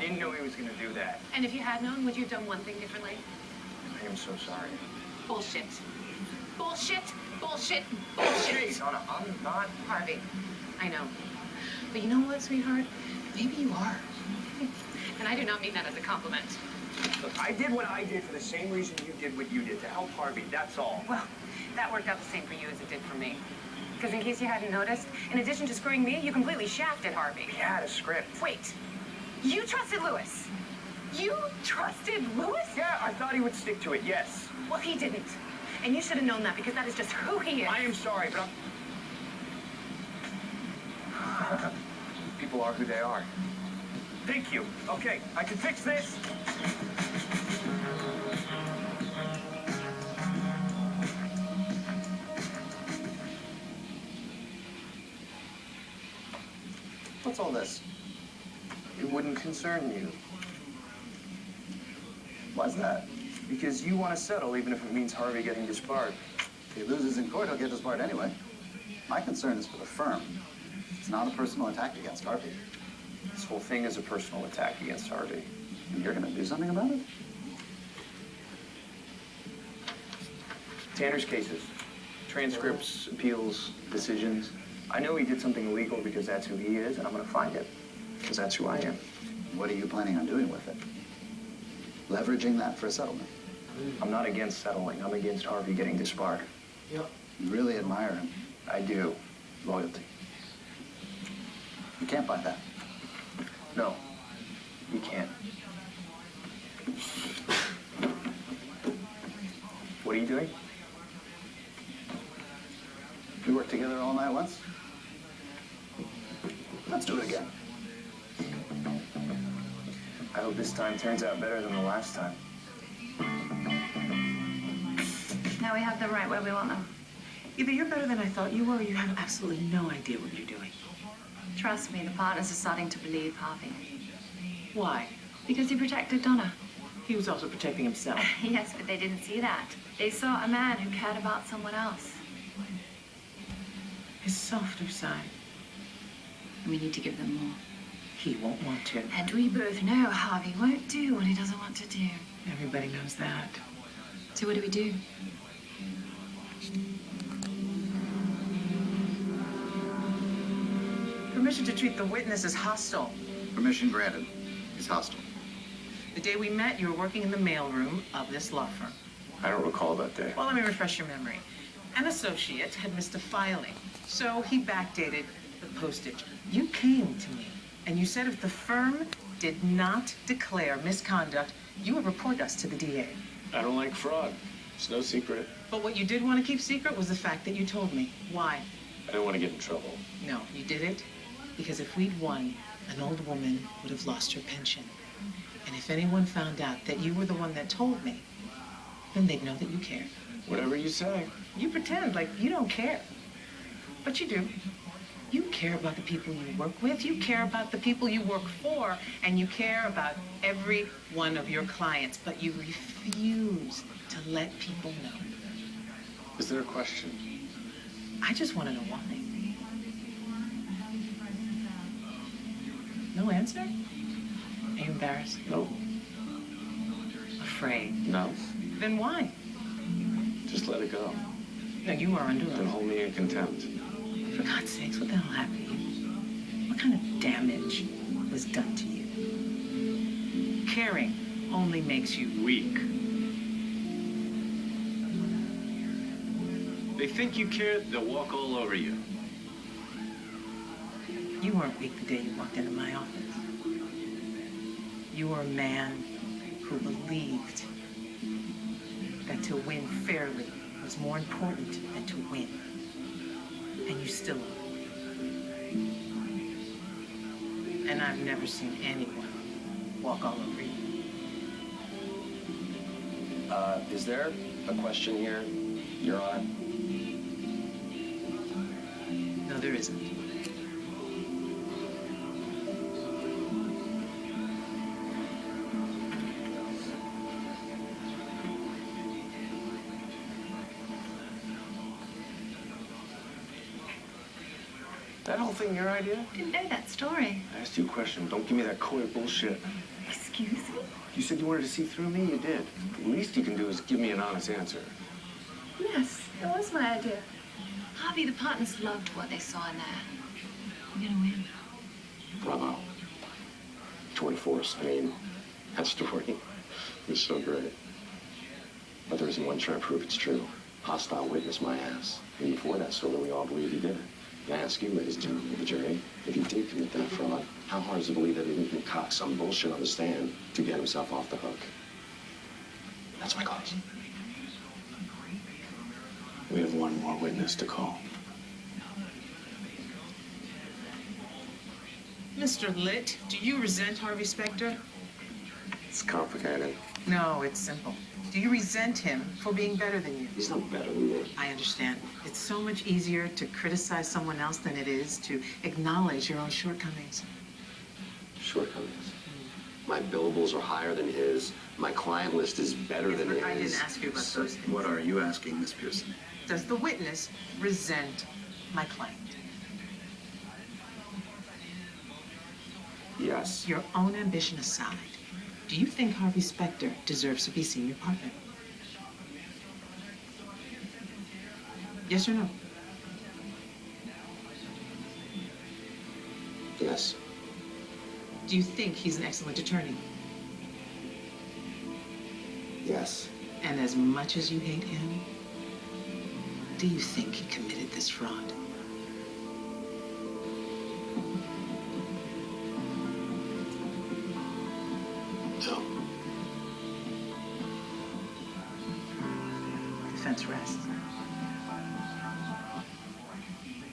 didn't know he was going to do that. And if you had known, would you have done one thing differently? I am so sorry. Bullshit. Bullshit. Bullshit. Bullshit. Hey, Donna, I'm not... Harvey, I know. But you know what, sweetheart? Maybe you are. And I do not mean that as a compliment. Look, I did what I did for the same reason you did what you did, to help Harvey, that's all. Well, that worked out the same for you as it did for me. Because in case you hadn't noticed, in addition to screwing me, you completely shafted Harvey. We had a script. Wait, you trusted Lewis? You trusted Lewis? Yeah, I thought he would stick to it, yes. Well, he didn't. And you should have known that because that is just who he is. I am sorry, but I'm... People are who they are. Thank you. Okay, I can fix this. What's all this? It wouldn't concern you. Why's that? Because you want to settle, even if it means Harvey getting disbarred. If he loses in court, he'll get disbarred anyway. My concern is for the firm. It's not a personal attack against Harvey. This whole thing is a personal attack against Harvey. And you're going to do something about it? Tanner's cases, transcripts, appeals, decisions. I know he did something illegal because that's who he is, and I'm going to find him because that's who I am. What are you planning on doing with it? Leveraging that for a settlement? I'm not against settling. I'm against Harvey getting disbarred. Yep. You really admire him. I do. Loyalty. You can't buy that. No, you can't. What are you doing? We worked together all night once. Let's do it again. I hope this time turns out better than the last time. Now we have them right where we want them. Either you're better than I thought you were, or you have absolutely no idea what you're doing. Trust me, the partners are starting to believe Harvey. Why? Because he protected Donna. He was also protecting himself. Yes, but they didn't see that. They saw a man who cared about someone else. His softer side. And we need to give them more. He won't want to. And we both know Harvey won't do what he doesn't want to do. Everybody knows that. So what do we do? Permission to treat the witness as hostile. Permission granted. He's hostile. The day we met, you were working in the mailroom of this law firm. I don't recall that day. Well, let me refresh your memory. An associate had missed a filing, so he backdated the postage. You came to me, and you said if the firm did not declare misconduct, you would report us to the DA. I don't like fraud. It's no secret. But what you did want to keep secret was the fact that you told me. Why? I don't want to get in trouble. No, you did it because if we'd won, an old woman would have lost her pension. And if anyone found out that you were the one that told me, then they'd know that you cared. Whatever you say. You pretend like you don't care. But you do. You care about the people you work with, you care about the people you work for, and you care about every one of your clients, but you refuse to let people know. Is there a question? I just want to know why. No answer? Are you embarrassed? No. Afraid? No. Then why? Just let it go. No, you are under Then oath. hold me in contempt. For God's sakes, what the hell happened to you? What kind of damage was done to you? Caring only makes you Weak. They think you care, they'll walk all over you. You weren't weak the day you walked into my office. You were a man who believed that to win fairly was more important than to win. And you still are. And I've never seen anyone walk all over you. Is there a question here, Your Honor? No, there isn't. That whole thing your idea? Didn't know that story. I asked you a question. Don't give me that coy bullshit. Excuse me? You said you wanted to see through me. You did. The least you can do is give me an honest answer. Yes, that was my idea. Harvey, the partners loved what they saw in there. You're gonna win. Bravo. Tour de force. I mean, that story was so great. But there isn't one trying to prove it's true. Hostile witness my ass. And before that story, we all believed he did it. And I ask you, ladies and gentlemen of the jury, if he did commit that fraud, how hard is it to believe that he didn't concoct some bullshit on the stand to get himself off the hook? That's my cause. We have one more witness to call. Mr. Litt, do you resent Harvey Specter? It's complicated. No, it's simple. Do you resent him for being better than you? He's not better than me. I understand. It's so much easier to criticize someone else than it is to acknowledge your own shortcomings. Shortcomings. My billables are higher than his. My client list is better than his. I didn't ask you about those things. What are you asking, Miss Pearson? Does the witness resent my client? Yes. Your own ambition aside, do you think Harvey Specter deserves to be senior partner? Yes or no? Yes. Do you think he's an excellent attorney? Yes. And as much as you hate him, do you think he committed this fraud? No. Defense rests.